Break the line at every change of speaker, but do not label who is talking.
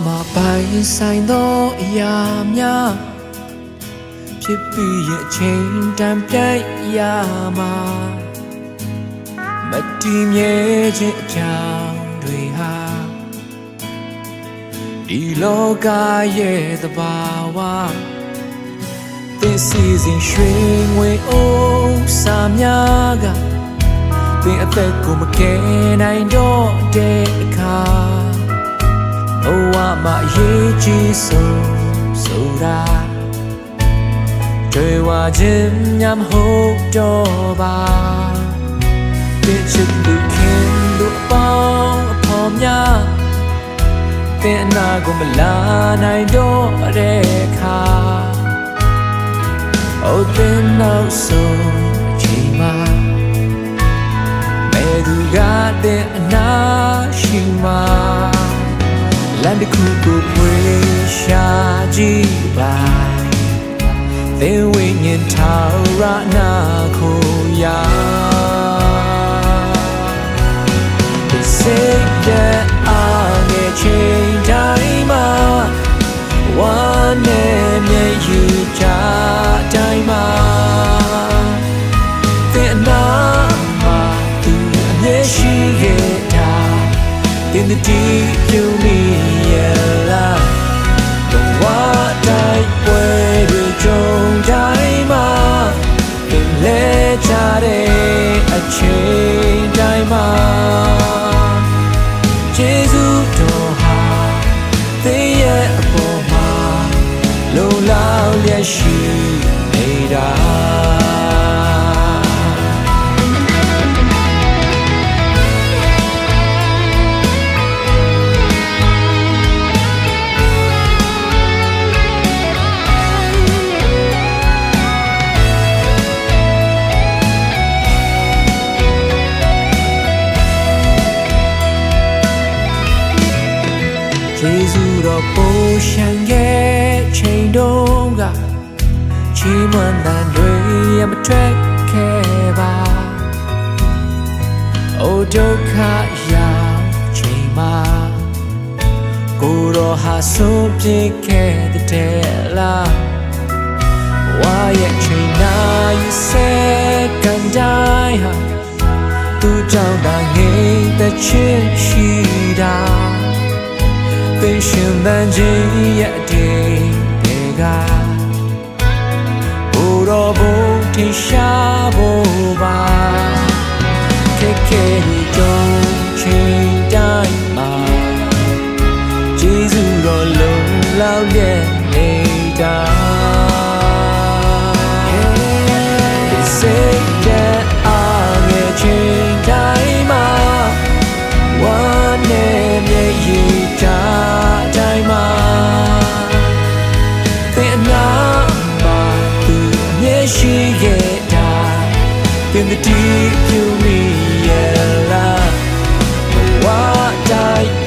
မှာပိုင်ဆိုင်သောအရာများဖြစ်ပြီးရဲ့အချိန်တန်ပြတ်ရမှာမတည်မြဲခြင်းအကြောင်းတွေဟာဒီလောကရဲ့သဘာဝသင်စီစဉ်ရွှေငွေအိုးစာများကသင်အသက်ကိုမကယ်နိုင်တော့တဲ့အခါဘဝမှာအရေးကြီးဆုံးဆိုတာတွေ့ဝခြင်းများမဟုတ်တော့ပါသင်ချစ်သူခင်သူအပေါင်းအဖော်များသင်အနာကိုမလာနိုင်တော့တဲ့အခါအိုသင်နောက်ဆုံးအချိန်မှာမဲသူကတဲ့အနာရှိမှာလမ်းတစ်ခုကိုဖွင့်ရှာကြည့်ပါသင်ဝိညာဉ်ထာဝရနာကိုရာဒီစိတ်တဲ့အားငယ်ချိန်တိုင်းမှာဝမ်းနဲ့မျက်ရည်ချတိုင်းမှာသင်အနာမှာသူအမျက်ရှိခဲ့တာသင်တည်းပြုမိရဲ့လားဘဝတိုင်းပွဲတွေကြုံတိုင်းမှာသင်လဲချတဲ့အချိန်တိုင်းမှာယေရှုတော်ဟာသင်ရဲ့အပေါ်မှာလုံလောက်လျက်ရှိနေတာယေရှုတော်ပို့ရှင်ရဲ့ချိန်တုန်းကချီးမွမ်းသံတွေမထွက်ခဲ့ပါအိုဒုက္ခရောက်ချိန်မှာကိုယ်တော်ဟာဆုံးပြစ်ခဲ့တဲ့လားဝါရဲ့ချိန်နာရီစက္ကန်တိုင်းဟာသူကြောင့်သာငြိမ်သက်ခြင်းရှိတာသင်ရှင်သန်ခြင်းရဲ့အတိတ်တွေကဘိုးတော်ဘုံထင်ရှားဖို့ပါခက်ခဲဒီကြုံချိန်တိုင်းမှာယေရှုတော်လုံလောက်ရဲ့နေတာဒီစိတ်တဲ့အားငယ်ချိန်တိုင်းမှာဝမ်းနဲ့မျက်ရည်ချတိုင်းမှာသင်အနာမှာသူအမျက်ရှိခဲ့တာသင်တည်းပြုမိရဲ့လားဘဝတိုင်း